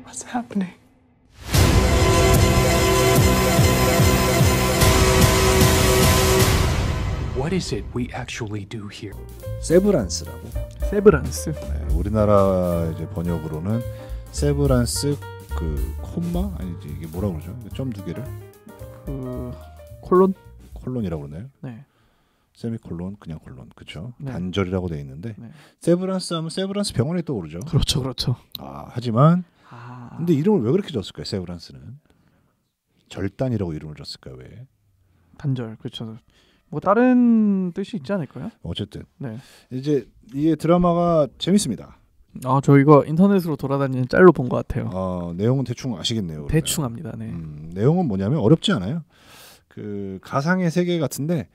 What's happening? What is it we actually do here? 세브란스라고. 세브란스. 네, 우리나라 이제 번역으로는 세브란스 그 콤마 아니지 이게 뭐라 그러죠? 점 두 개를 그 콜론이라고 그러나요? 네. 세미콜론 그냥 콜론 그렇죠. 네. 단절이라고 돼 있는데 네. 세브란스 하면 세브란스 병원이 떠오르죠. 그렇죠. 하지만 근데 이름을 왜 그렇게 줬을까요? 세브란스는 절단이라고 이름을 줬을까요? 왜? 단절. 그렇죠. 뭐 다른 뜻이 있지 않을까요? 어쨌든 네. 이제 이 드라마가 재밌습니다. 저 이거 인터넷으로 돌아다니는 짤로 본 것 같아요. 내용은 대충 아시겠네요. 대충 압니다. 네. 내용은 뭐냐면 어렵지 않아요. 그 가상의 세계 같은데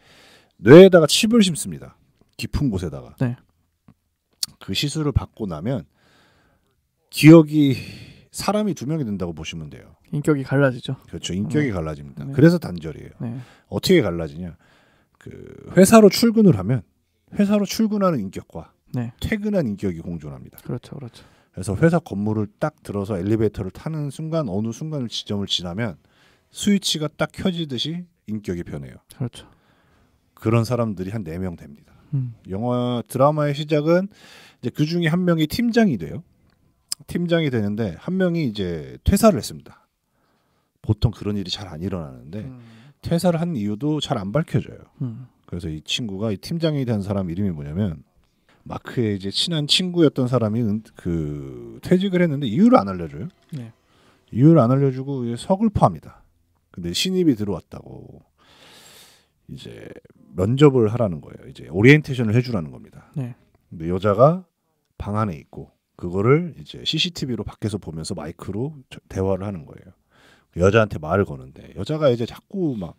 뇌에다가 칩을 심습니다. 깊은 곳에다가. 네. 그 시술을 받고 나면 기억이 사람이 두 명이 된다고 보시면 돼요. 인격이 갈라지죠. 그렇죠. 인격이 네. 갈라집니다. 네. 그래서 단절이에요. 네. 어떻게 갈라지냐? 그 회사로 출근을 하면 회사로 출근하는 인격과 네. 퇴근한 인격이 공존합니다. 그렇죠. 그래서 회사 건물을 딱 들어서 엘리베이터를 타는 순간 어느 순간 지점을 지나면 스위치가 딱 켜지듯이 인격이 변해요. 그렇죠. 그런 사람들이 한 4명 됩니다. 음. 드라마의 시작은 이제 그 중에 한 명이 팀장이 돼요. 팀장이 되는데 한 명이 이제 퇴사를 했습니다. 보통 그런 일이 잘 안 일어나는데 퇴사를 한 이유도 잘 안 밝혀져요. 그래서 이 친구가 이 팀장이 된 사람 이름이 뭐냐면 마크의 이제 친한 친구였던 사람이 그 퇴직을 했는데 이유를 안 알려줘요. 네. 이유를 안 알려주고 서글퍼합니다. 근데 신입이 들어왔다고 이제 면접을 하라는 거예요. 이제 오리엔테이션을 해주라는 겁니다. 네. 근데 여자가 방 안에 있고 그거를 이제 CCTV로 밖에서 보면서 마이크로 대화를 하는 거예요. 여자한테 말을 거는데 여자가 이제 자꾸 막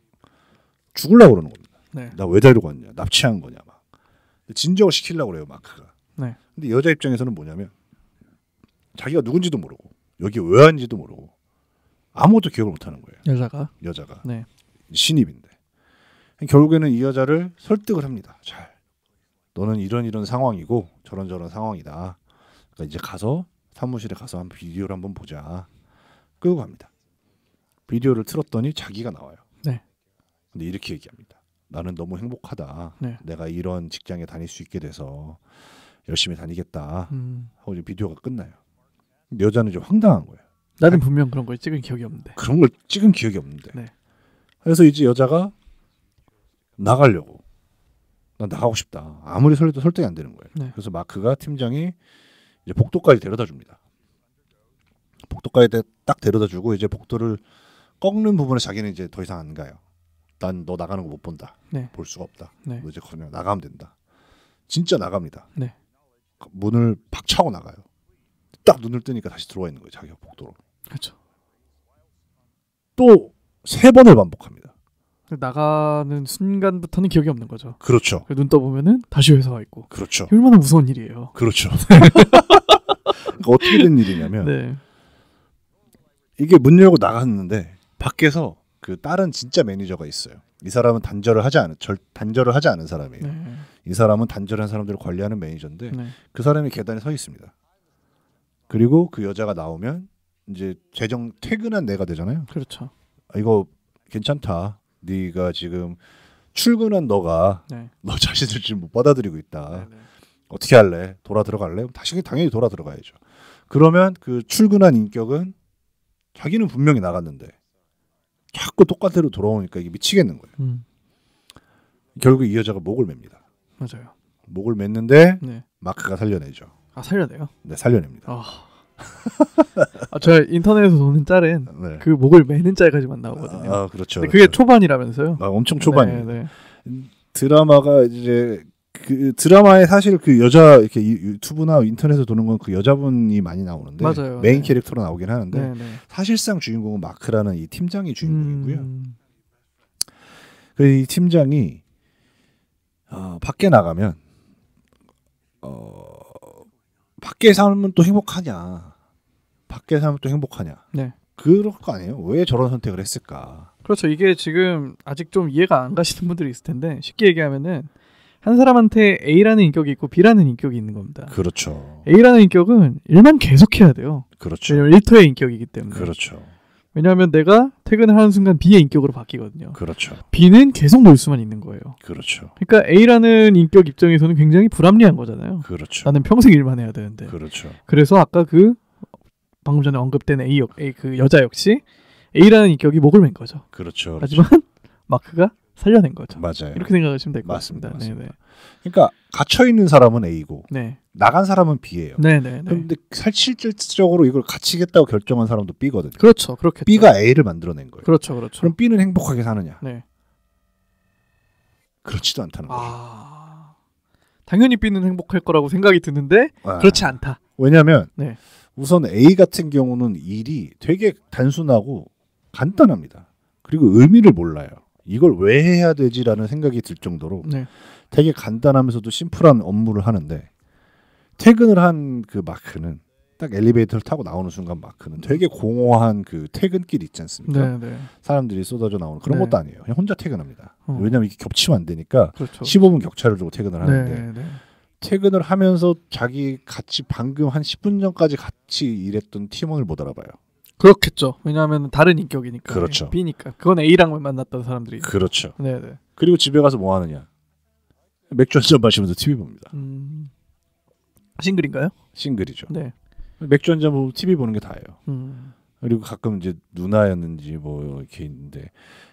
죽으려고 그러는 겁니다. 네. 나 왜 데리고 왔냐? 납치한 거냐? 막 진정을 시키려고 그래요, 마크가. 네. 근데 여자 입장에서는 뭐냐면 자기가 누군지도 모르고 여기 왜 왔는지도 모르고 아무것도 기억을 못하는 거예요. 여자가. 네. 신입인데 결국에는 이 여자를 설득을 합니다. 잘. 너는 이런 상황이고 저런 상황이다. 그러니까 이제 가서 사무실에 가서 한 비디오를 한번 보자. 끌고 갑니다. 비디오를 틀었더니 자기가 나와요. 네. 근데 이렇게 얘기합니다. 나는 너무 행복하다. 네. 내가 이런 직장에 다닐 수 있게 돼서 열심히 다니겠다. 하고 이제 비디오가 끝나요. 근데 여자는 좀 황당한 거예요. 나는 분명 그런 걸 찍은 기억이 없는데. 그런 걸 찍은 기억이 없는데. 네. 그래서 이제 여자가 나가려고. 난 나가고 싶다. 아무리 설레도 설득이 안 되는 거예요. 네. 그래서 마크가 팀장이 이제 복도까지 데려다 줍니다. 복도까지 딱 데려다 주고 이제 복도를 꺾는 부분에 자기는 이제 더 이상 안 가요. 난 너 나가는 거 못 본다. 네. 볼 수가 없다. 네. 너 이제 그냥 나가면 된다. 진짜 나갑니다. 네. 문을 팍 차고 나가요. 딱 눈을 뜨니까 다시 들어와 있는 거예요. 자기가 복도로. 그렇죠. 또 3번을 반복합니다. 나가는 순간부터는 기억이 없는 거죠. 그렇죠. 눈 떠보면은 다시 회사가 있고. 그렇죠. 얼마나 무서운 일이에요. 그렇죠. 그러니까 어떻게 된 일이냐면 네. 이게 문 열고 나갔는데 밖에서 그 다른 진짜 매니저가 있어요. 이 사람은 단절을 하지 않은 사람이에요. 네. 이 사람은 단절한 사람들을 관리하는 매니저인데 네. 그 사람이 계단에 서 있습니다. 그리고 그 여자가 나오면 이제 퇴근한 내가 되잖아요. 그렇죠. 이거 괜찮다. 네가 지금 출근한 너가 네. 너 자신을 지금 못 받아들이고 있다. 네. 어떻게 할래? 돌아 들어갈래? 당연히 돌아 들어가야죠. 그러면 그 출근한 인격은 자기는 분명히 나갔는데 자꾸 똑같대로 돌아오니까 이게 미치겠는 거예요. 결국 이 여자가 목을 맵니다. 맞아요. 목을 맸는데 네. 마크가 살려내죠. 살려내요? 네, 살려냅니다. 저 인터넷에서 보는 짤은 네. 그 목을 매는 짤까지만 나오거든요. 그렇죠. 근데 그게 초반이라면서요? 엄청 초반이에요. 네, 네. 드라마가 이제 그 드라마에 사실 그 여자 이렇게 유튜브나 인터넷에 도는 건 그 여자분이 많이 나오는데 맞아요. 메인 네. 캐릭터로 나오긴 하는데 네, 네. 사실상 주인공은 마크라는 이 팀장이 주인공이고요. 이 팀장이 밖에 나가면 밖에 살면 또 행복하냐? 밖에 살면 또 행복하냐? 네. 그럴 거 아니에요? 왜 저런 선택을 했을까? 그렇죠. 이게 지금 아직 좀 이해가 안 가시는 분들이 있을 텐데 쉽게 얘기하면은 한 사람한테 A라는 인격이 있고 B라는 인격이 있는 겁니다. 그렇죠. A라는 인격은 일만 계속해야 돼요. 그렇죠. 왜냐면 1터의 인격이기 때문에. 그렇죠. 왜냐하면 내가 퇴근을 하는 순간 B의 인격으로 바뀌거든요. 그렇죠. B는 계속 놀 수만 있는 거예요. 그렇죠. 그러니까 A라는 인격 입장에서는 굉장히 불합리한 거잖아요. 그렇죠. 나는 평생 일만 해야 되는데. 그렇죠. 그래서 아까 그 방금 전에 언급된 A 그 여자 역시 A라는 인격이 목을 맨 거죠. 그렇죠. 하지만 마크가 살려낸 거죠. 맞아요. 이렇게 생각하시면 될 것 맞습니다. 같습니다. 맞습니다. 그러니까 갇혀 있는 사람은 A고 네. 나간 사람은 B예요. 네네. 그런데 실질적으로 이걸 갇히겠다고 결정한 사람도 B거든요. 그렇죠. 그렇겠죠. B가 A를 만들어낸 거예요. 그렇죠. 그렇죠. 그럼 B는 행복하게 사느냐? 네. 그렇지도 않다는 거죠. 당연히 B는 행복할 거라고 생각이 드는데 그렇지 않다. 왜냐하면 네. 우선 A 같은 경우는 일이 되게 단순하고 간단합니다. 그리고 의미를 몰라요. 이걸 왜 해야 되지라는 생각이 들 정도로 네. 되게 간단하면서도 심플한 업무를 하는데 퇴근을 한 그 마크는 딱 엘리베이터를 타고 나오는 순간 마크는 되게 공허한 그 퇴근길 있지 않습니까? 네, 네. 사람들이 쏟아져 나오는 그런 네. 것도 아니에요. 그냥 혼자 퇴근합니다. 왜냐하면 이게 겹치면 안 되니까 그렇죠. 15분 격차를 두고 퇴근을 하는데 네, 네. 퇴근을 하면서 자기 같이 방금 한 10분 전까지 같이 일했던 팀원을 못 알아봐요. 그렇겠죠. 왜냐하면 다른 인격이니까. 그렇죠. B니까. 그건 A랑 만났던 사람들이. 그렇죠. 네, 네. 그리고 집에 가서 뭐 하느냐? 맥주 한잔 마시면서 TV 봅니다. 싱글인가요? 싱글이죠. 네. 맥주 한잔 보고 TV 보는 게 다예요. 그리고 가끔 이제 누나였는지 뭐 이렇게 있는데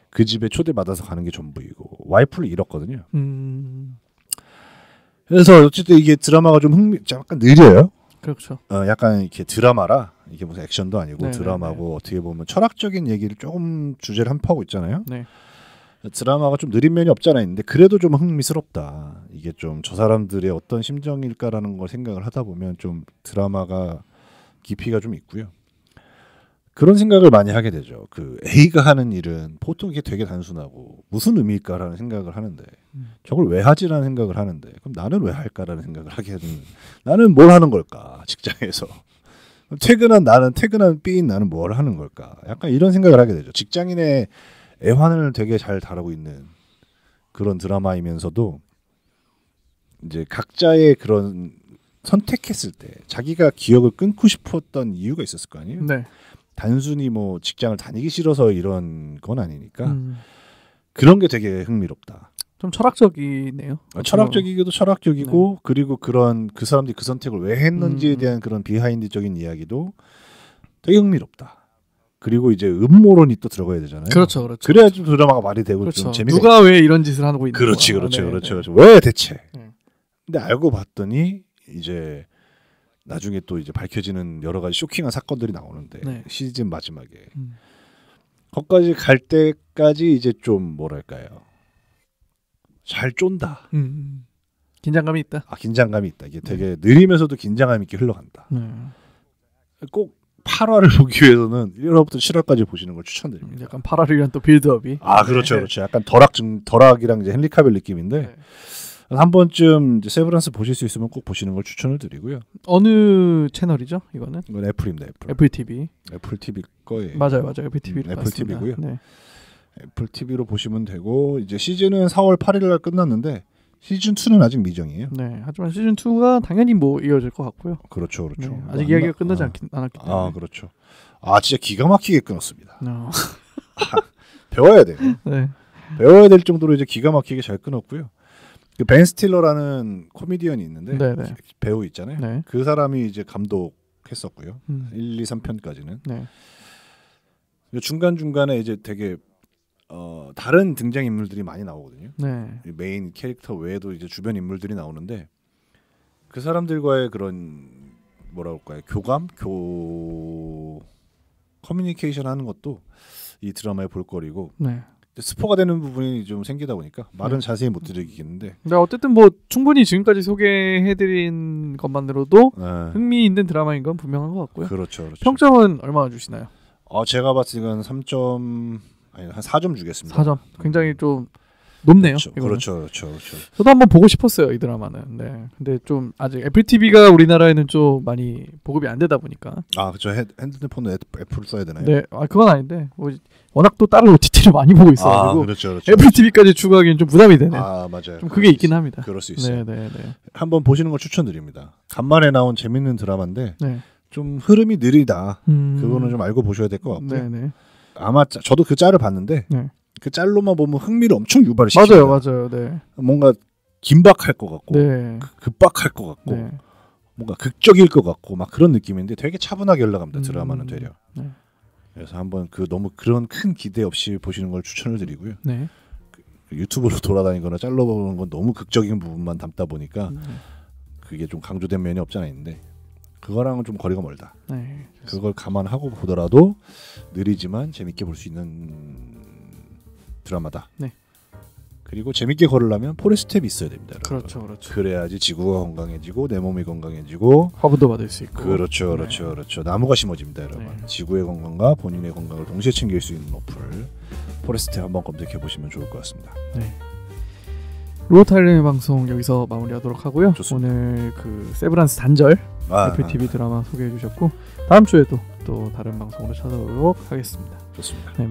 그 집에 초대받아서 가는 게 전부이고 와이프를 잃었거든요. 그래서 어쨌든 이게 드라마가 좀 약간 느려요. 그렇죠. 약간 이렇게 드라마라 이게 무슨 액션도 아니고 네네네. 드라마고 어떻게 보면 철학적인 얘기를 조금 주제를 한파하고 있잖아요. 네. 드라마가 좀 느린 면이 없잖아 있는데 그래도 좀 흥미스럽다. 이게 좀 저 사람들의 어떤 심정일까라는 걸 생각을 하다 보면 좀 드라마가 깊이가 좀 있고요. 그런 생각을 많이 하게 되죠. 그 A가 하는 일은 보통 이게 되게 단순하고 무슨 의미일까라는 생각을 하는데 저걸 왜 하지라는 생각을 하는데 그럼 나는 왜 할까라는 생각을 하게 되는 나는 뭘 하는 걸까 직장에서 퇴근한 B인 나는 뭘 하는 걸까 약간 이런 생각을 하게 되죠. 직장인의 애환을 되게 잘 다루고 있는 그런 드라마이면서도 이제 각자의 그런 선택했을 때 자기가 기억을 끊고 싶었던 이유가 있었을 거 아니에요. 네. 단순히 뭐 직장을 다니기 싫어서 이런 건 아니니까 그런 게 되게 흥미롭다. 좀 철학적이네요. 철학적이기도 철학적이고 네. 그리고 그런 그 사람들이 그 선택을 왜 했는지에 대한 그런 비하인드적인 이야기도 되게 흥미롭다. 그리고 이제 음모론이 또 들어가야 되잖아요. 그렇죠, 그렇죠. 그래야 좀 드라마가 말이 되고 그렇죠. 좀 재미가 누가 왜 이런 짓을 하고 있는 그렇지, 거야. 그렇죠, 네, 그렇죠, 네. 그렇죠. 왜 대체? 네. 근데 알고 봤더니 이제 나중에 또 이제 밝혀지는 여러 가지 쇼킹한 사건들이 나오는데 네. 시즌 마지막에 거기까지 갈 때까지 이제 좀 뭐랄까요? 잘 쫀다. 긴장감이 있다. 긴장감이 있다. 이게 되게 느리면서도 긴장감 있게 흘러간다. 꼭 8화를 보기 위해서는 1화부터 7화까지 보시는 걸 추천드립니다. 약간 8화를 위한 또 빌드업이. 그렇죠, 네. 그렇죠. 약간 덜악이랑 이제 헨리 카빌 느낌인데 네. 한 번쯤 이제 세브란스 보실 수 있으면 꼭 보시는 걸 추천을 드리고요. 어느 채널이죠? 이거는? 이건 애플입니다, 애플. 애플 TV. 애플 TV 거예요. 맞아요. 애플 TV. 애플 TV고요. 네. 애플 TV로 보시면 되고 이제 시즌은 4월 8일 날 끝났는데 시즌 2는 아직 미정이에요. 네. 하지만 시즌 2가 당연히 뭐 이어질 것 같고요. 그렇죠, 그렇죠. 네. 아직 이야기가 끝나지 않았기 때문에. 그렇죠. 진짜 기가 막히게 끊었습니다. No. 배워야 돼요. 네. 배워야 될 정도로 이제 기가 막히게 잘 끊었고요. 그 벤 스틸러라는 코미디언이 있는데 네네. 배우 있잖아요. 네. 그 사람이 이제 감독했었고요. 1, 2, 3편까지는. 네. 중간 중간에 이제 되게 다른 등장 인물들이 많이 나오거든요. 네. 메인 캐릭터 외에도 이제 주변 인물들이 나오는데 그 사람들과의 그런 뭐라 그럴까요? 커뮤니케이션 하는 것도 이 드라마의 볼거리고 네. 스포가 되는 부분이 좀 생기다 보니까 말은 자세히 못 드리겠는데 근데 어쨌든 뭐 충분히 지금까지 소개해드린 것만으로도 흥미 있는 드라마인 건 분명한 것 같고요. 그렇죠, 그렇죠. 평점은 얼마나 주시나요? 제가 봤을 때는 한 4점 주겠습니다. 4점. 굉장히 좀 높네요. 그렇죠. 저도 한번 보고 싶었어요, 이 드라마는. 네. 근데 좀 아직 애플 TV가 우리나라에는 좀 많이 보급이 안 되다 보니까. 그렇죠. 핸드폰은 애플을 써야 되나요? 네. 그건 아닌데 워낙 또 다른 OTT를 많이 보고 있어가지고 그렇죠. 애플 TV까지 추가하기는 좀 부담이 되네. 맞아요. 좀 그게 있긴 합니다. 그럴 수 있어요. 네. 한번 보시는 걸 추천드립니다. 간만에 나온 재밌는 드라마인데 네. 좀 흐름이 느리다. 그거는 좀 알고 보셔야 될 것 같고요. 네네. 아마 저도 그 짤을 봤는데 네. 그 짤로만 보면 흥미를 엄청 유발을 시킵니다. 맞아요. 네. 뭔가 긴박할 것 같고 네. 급박할 것 같고 네. 뭔가 극적일 것 같고 막 그런 느낌인데 되게 차분하게 흘러갑니다. 드라마는 되려. 네. 그래서 한번 너무 그런 큰 기대 없이 보시는 걸 추천을 드리고요. 네. 유튜브로 돌아다니거나 짤로 보는 건 너무 극적인 부분만 담다 보니까 그게 좀 강조된 면이 없지 않아 있는데 그거랑은 좀 거리가 멀다. 네. 그걸 감안하고 보더라도 느리지만 재밌게 볼 수 있는 드라마다. 네. 그리고 재밌게 걸으려면 포레스텝이 있어야 됩니다. 여러분. 그렇죠. 그래야지 지구가 건강해지고 내 몸이 건강해지고 화분도 받을 수 있고. 그렇죠. 나무가 심어집니다, 여러분. 네. 지구의 건강과 본인의 건강을 동시에 챙길 수 있는 어플 포레스텝 한번 검색해 보시면 좋을 것 같습니다. 네. 로타일의 방송 여기서 마무리하도록 하고요. 좋습니다. 오늘 그 세브란스 단절 애플 TV 드라마 소개해 주셨고 다음 주에도 또 다른 방송으로 찾아오도록 하겠습니다. 좋습니다. 네.